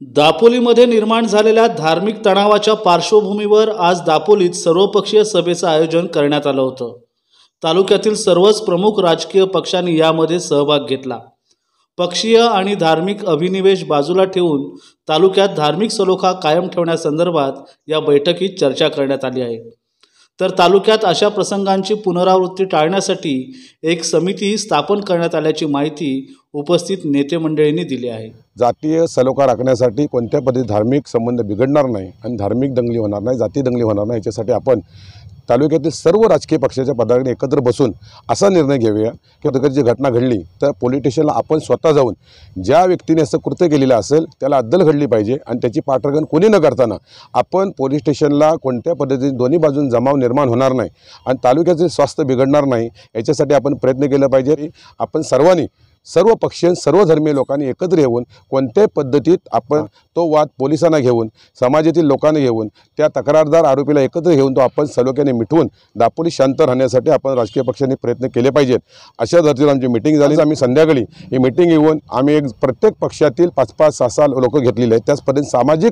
दापोलीमध्ये निर्माण झालेल्या धार्मिक तणावाच्या पार्श्वभूमीवर आज दापोलीत सर्वपक्षीय सभेचं आयोजन करण्यात आलं होतं। तालुक्यातील सर्वच प्रमुख राजकीय पक्षांनी यामध्ये सहभाग घेतला। पक्षीय आणि धार्मिक अभिनिवेश बाजूला ठेवून तालुक्यात धार्मिक सलोखा कायम ठेवण्यासंदर्भात या बैठकीत चर्चा करण्यात आली आहे। तर तालुक्यात अशा प्रसंगांची पुनरावृत्ती टाळण्यासाठी एक समिती स्थापन करण्यात आल्याची माहिती उपस्थित नेते मंडळींनी दिली आहे। जातीय सलोखा राखण्यासाठी कोणत्या पद्धती धार्मिक संबंध बिघडणार नाही आणि धार्मिक दंगली होणार नाही, जाती दंगली होणार नाही, याच्यासाठी आपण तालुक्यातील सर्व राजकीय पक्षाच्या पदाधिकारी एकत्र बसून असा निर्णय घेऊया की प्रकारची घटना घडली तर पोलीस स्टेशनला आपण स्वतः जाऊन ज्या व्यक्तीने असं कृत्य केलेलं असेल त्याला अद्दल घडली पाहिजे आणि त्याची पाठराखण कोणी न करताना आपण पोलीस स्टेशनला कोणत्या पद्धतीने दोन्ही बाजून जमाव निर्माण होणार नाही आणि तालुक्याचे स्वास्थ्य बिघडणार नाही, याच्यासाठी आपण प्रयत्न केला पाहिजे। आपण सर्वांनी सर्व पक्षीय सर्व धर्मीय लोकांनी एकत्र येऊन कोणत्याही पद्धतीत आपण तो वाद पोलिसांना घेऊन समाजातील लोकांना घेऊन त्या तक्रारदार आरोपीला एकत्र घेऊन तो आपण सलोख्याने मिटवून दापोली शांत राहण्यासाठी आपण राजकीय पक्षांनी प्रयत्न केले पाहिजेत। अशा धर्तीवर आमची मीटिंग झाली। आम्ही संध्याकाळी ही मीटिंग घेऊन आम्ही एक प्रत्येक पक्षातील 5-5, 6-6 लोक घेतलेले आहेत। त्याच पद्धतीने सामाजिक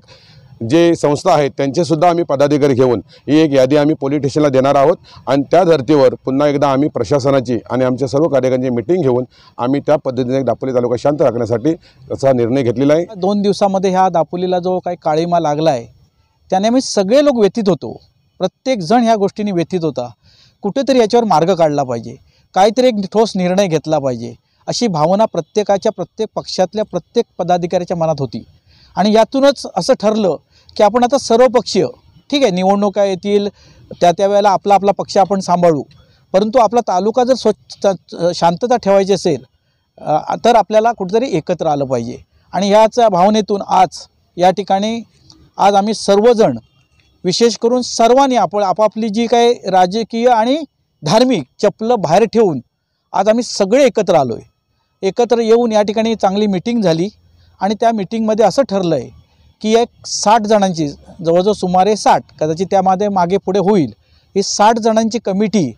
जे संस्था आहेत त्यांचेसुद्धा आम्ही पदाधिकारी घेऊन ही एक यादी आम्ही पोलीस स्टेशनला देणार आहोत आणि त्या धर्तीवर पुन्हा एकदा आम्ही प्रशासनाची आणि आमच्या सर्व कार्यकर्त्यांची मीटिंग घेऊन आम्ही त्या पद्धतीने दापोली तालुका शांत राखण्यासाठी असा निर्णय घेतलेला आहे। 2 दिवसामध्ये ह्या दापोलीला जो काही काळीमा लागला आहे त्याने आम्ही सगळे लोक व्यथित होतो। प्रत्येक जण ह्या गोष्टींनी व्यथित होता। कुठेतरी याच्यावर मार्ग काढला पाहिजे, काहीतरी एक ठोस निर्णय घेतला पाहिजे अशी भावना प्रत्येक पक्षातल्या प्रत्येक पदाधिकाऱ्याच्या मनात होती आणि यातूनच असं ठरलं की आपण आता सर्वपक्षीय ठीक आहे, निवडणुका येतील त्या वेळेला आपला पक्ष आपण सांभाळू, परंतु आपला तालुका जर शांतता ठेवायची असेल तर आपल्याला कुठेतरी एकत्र आलं पाहिजे आणि ह्याच भावनेतून आज या ठिकाणी आज आम्ही सर्वजण विशेष करून सर्वांनी आपापली जी काही राजकीय आणि धार्मिक चपलं बाहेर ठेवून आज आम्ही सगळे एकत्र आलो आहे। एकत्र येऊन या ठिकाणी चांगली मीटिंग झाली आणि त्या मीटिंगमध्ये असं ठरलं आहे की एक 60 जणांची जवळजवळ सुमारे 60 कदाचित त्यामध्ये मागे पुढे होईल ही 60 जणांची कमिटी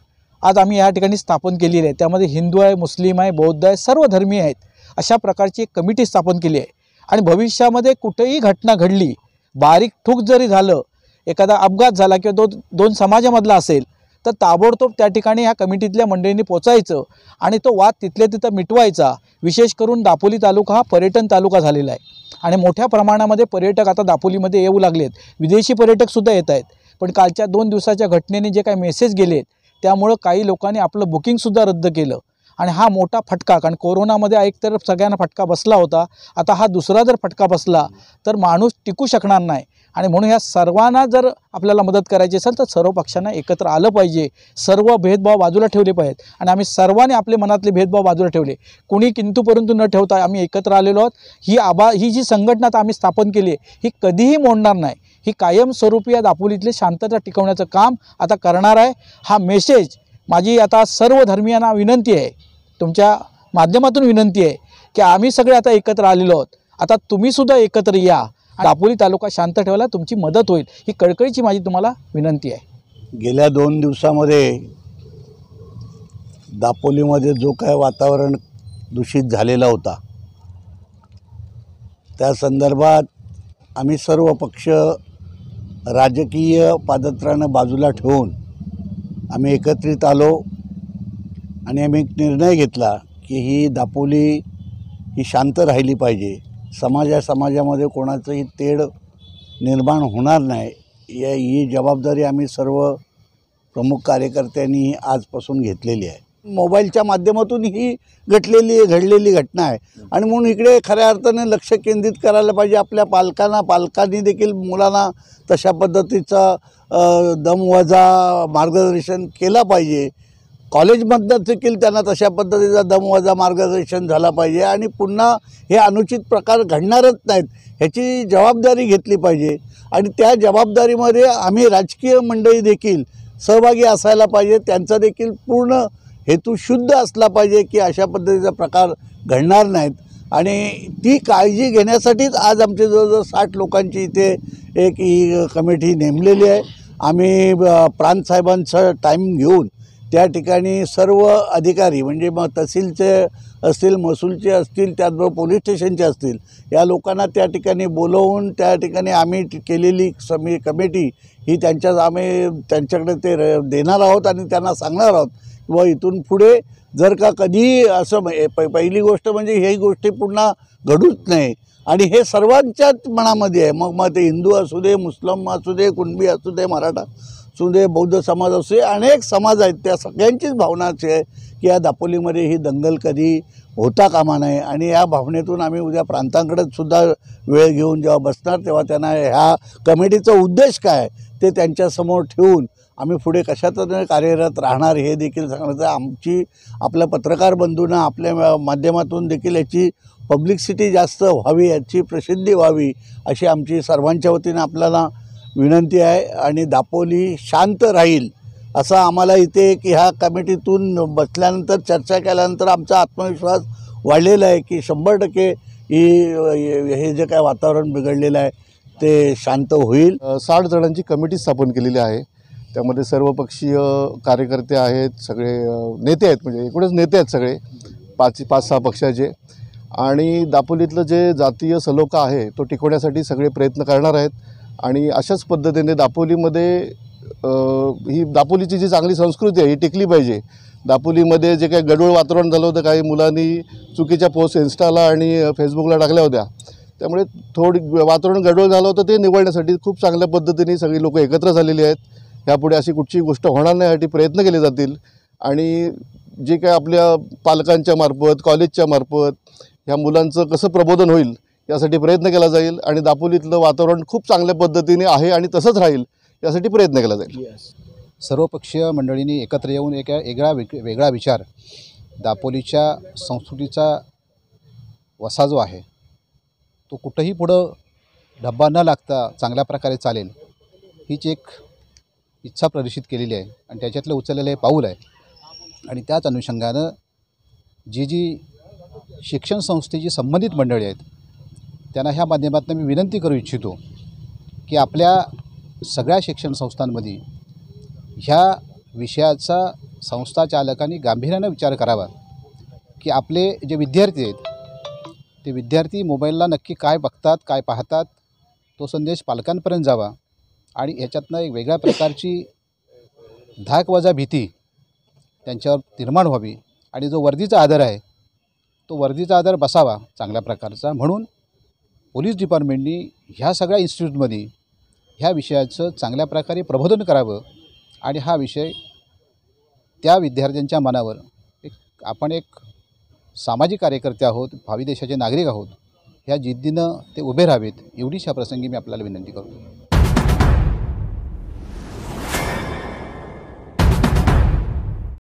आज आम्ही या ठिकाणी स्थापन केलेली आहे। त्यामध्ये हिंदू आहे, मुस्लिम आहे, बौद्ध आहे, सर्व धर्मीय आहेत, अशा प्रकारची एक कमिटी स्थापन केली आहे आणि भविष्यामध्ये कुठेही घटना घडली, बारीक ठूक जरी झालं, एखादा अपघात झाला किंवा दोन समाजामधला असेल तर ताबडतोब त्या ठिकाणी ह्या कमिटीतल्या मंडळींनी पोचायचं आणि तो वाद तिथल्या तिथं मिटवायचा। विशेष करून दापोली तालुका हा पर्यटन तालुका झालेला आहे आणि मोठ्या प्रमाणामध्ये पर्यटक आता दापोलीमध्ये येऊ लागलेत, विदेशी पर्यटकसुद्धा येत आहेत। पण कालच्या 2 दिवसाच्या घटनेने जे काही मेसेज गेलेत त्यामुळं काही लोकांनी आपलं बुकिंगसुद्धा रद्द केलं आणि हा मोठा फटका, कारण कोरोनामध्ये एकतर सगळ्यांना फटका बसला होता, आता हा दुसरा जर फटका बसला तर माणूस टिकू शकणार नाही आणि म्हणून ह्या सर्वांना जर आपल्याला मदत करायची असेल तर सर्व पक्षांना एकत्र आलं पाहिजे, सर्व भेदभाव बाजूला ठेवले पाहिजेत आणि आम्ही सर्वांनी आपले मनातले भेदभाव बाजूला ठेवले, कुणी किंतु परंतु न ठेवता आम्ही एकत्र आलेलो आहोत। ही जी संघटना आम्ही स्थापन केली आहे ही कधीही मोडणार नाही, ही कायमस्वरूपी या दापोलीतली शांतता टिकवण्याचं काम आता करणार आहे। हा मेसेज माझी आता सर्व धर्मियांना विनंती आहे, तुमच्या माध्यमातून विनंती आहे की आम्ही सगळे आता एकत्र आलेलो आहोत, आता तुम्हीसुद्धा एकत्र या, दापोली तालुका शांत ठेवायला तुमची मदत होईल, ही कळकळीची माझी तुम्हाला विनंती आहे। गेल्या 2 दिवसामध्ये दापोलीमध्ये जो काय वातावरण दूषित झालेला होता त्या संदर्भात आम्ही सर्व पक्ष राजकीय पादत्रानं बाजूला ठेवून आम्ही एकत्रित आलो आणि आम्ही एक निर्णय घेतला की ही दापोली ही शांत राहिली पाहिजे, समाजामध्ये कोणाचंही तेढ निर्माण होणार नाही, ही जबाबदारी आम्ही सर्व प्रमुख कार्यकर्त्यांनी आजपासून घेतलेली आहे। मोबाईलच्या माध्यमातून ही घडलेली घटना आहे आणि म्हणून इकडे खऱ्या अर्थाने लक्ष केंद्रित करायला पाहिजे। आपल्या पालकांनी देखील मुलांना तशा पद्धतीचं दमवजा मार्गदर्शन केलं पाहिजे, कॉलेजमधनं देखील त्यांना तशा पद्धतीचा दमवजा मार्गदर्शन झाला पाहिजे आणि पुन्हा हे अनुचित प्रकार घडणारच नाहीत ह्याची जबाबदारी घेतली पाहिजे आणि त्या जबाबदारीमध्ये आम्ही राजकीय मंडळी देखील सहभागी असायला पाहिजे, त्यांचा देखील पूर्ण हेतू शुद्ध असला पाहिजे की अशा पद्धतीचा प्रकार घडणार नाहीत आणि ती काळजी घेण्यासाठीच आज आमचे जवळजवळ 60 लोकांची इथे एक ही कमिटी नेमलेली आहे। आम्ही प्रांतसाहेबांचा टाईम घेऊन त्या ठिकाणी सर्व अधिकारी म्हणजे मग तहसीलचे असतील, महसूलचे असतील, त्याचबरोबर पोलीस स्टेशनचे असतील, या लोकांना त्या ठिकाणी बोलवून त्या ठिकाणी आम्ही केलेली कमिटी ही आम्ही त्यांच्याकडे ते देणार आहोत आणि त्यांना सांगणार आहोत व इथून पुढे जर का कधी असं पहिली गोष्ट म्हणजे ही गोष्टी पुन्हा घडूच नाही आणि हे सर्वांच्याच मनामध्ये आहे. मग ते हिंदू असू दे, मुस्लिम असू दे, कुणबी असू दे, मराठा असू दे, बौद्ध समाज असू दे, अनेक समाज आहेत, त्या सगळ्यांचीच भावनाच आहे की या दापोलीमध्ये ही दंगल कधी होता कामा नये. आणि या भावनेतून आम्ही उद्या प्रांतांकडे सुद्धा वेळ घेऊन जेव्हा बसणार तेव्हा त्यांना ह्या कमिटीचा उद्देश काय ते त्यांच्यासमोर ठेवून आम्ही पुढे कशातून कार्यरत राहणार हे देखील सांगण्याचं आपल्या पत्रकार बंधूंना आपल्या माध्यमातून देखील याची पब्लिसिटी जास्त व्हावी, याची प्रसिद्धी व्हावी अशी आमची सर्वांच्या वतीनं आपल्याला विनंती आहे. आणि दापोली शांत राहील असं आम्हाला इथे की ह्या कमिटीतून बसल्यानंतर चर्चा केल्यानंतर आमचा आत्मविश्वास वाढलेला आहे की 100% हे जे काय वातावरण बिघडलेलं आहे ते शांत होईल. 60 जणांची कमिटी स्थापन केलेली आहे. त्यामध्ये सर्वपक्षीय कार्यकर्ते आहेत, सगळे नेते आहेत, म्हणजे एकूणच नेते आहेत सगळे 5-6 पक्षाचे. आणि दापोलीतलं जे जातीय सलोखा आहे तो टिकवण्यासाठी सगळे प्रयत्न करणार आहेत. आणि अशाच पद्धतीने दापोलीमध्ये ही दापोलीची जी चांगली संस्कृती आहे ही टिकली पाहिजे. दापोलीमध्ये जे काही गडबड वातावरण झालं होतं, काही मुलांनी चुकीच्या पोस्ट इन्स्टाला आणि फेसबुकला टाकल्या होत्या, त्यामुळे थोडी वातावरण गडबड झालं होतं, ते निवडण्यासाठी खूप चांगल्या पद्धतीने सगळी लोक एकत्र झालेली आहेत. यापुढे अशी कुठची गोष्ट होणार नाही यासाठी प्रयत्न केले जातील. आणि जे काय आपल्या पालकांच्या मार्फत, कॉलेजच्या मार्फत ह्या मुलांचं कसं प्रबोधन होईल यासाठी प्रयत्न केला जाईल. आणि दापोलीतलं वातावरण खूप चांगल्या पद्धतीने आहे आणि तसंच राहील यासाठी प्रयत्न केला जाईल. सर्वपक्षीय मंडळींनी एकत्र येऊन एक वेगळा विचार, दापोलीच्या संस्कृतीचा वसा जो आहे तो कुठंही पुढं धब्बा न लागता चांगल्या प्रकारे चालेल हीच एक इच्छा प्रदर्शित केलेली आहे आणि त्याच्यातलं उचललेलं हे पाऊल आहे. आणि त्याच अनुषंगानं जी शिक्षण संस्थेची संबंधित मंडळी आहेत त्यांना ह्या माध्यमातून मी विनंती करू इच्छितो की आपल्या सगळ्या शिक्षण संस्थांमध्ये ह्या विषयाचा संस्थाचालकांनी गांभीर्यानं विचार करावा की आपले जे विद्यार्थी आहेत ते विद्यार्थी मोबाईलला नक्की काय बघतात, काय पाहतात, तो संदेश पालकांपर्यंत जावा आणि ह्याच्यातनं एक वेगळ्या प्रकारची धाकवजा भीती त्यांच्यावर निर्माण व्हावी. आणि जो वर्दीचा आदर आहे तो वर्दीचा आदर बसावा चांगल्या प्रकारचा. म्हणून पोलीस डिपार्टमेंटनी ह्या सगळ्या इन्स्टिट्यूटमध्ये ह्या विषयाचं चांगल्या प्रकारे प्रबोधन करावं आणि हा विषय त्या विद्यार्थ्यांच्या मनावर आपण एक सामाजिक कार्यकर्ते आहोत, भावी देशाचे नागरिक आहोत, ह्या जिद्दीनं ते उभे राहावेत एवढीच ह्या प्रसंगी मी आपल्याला विनंती करतो.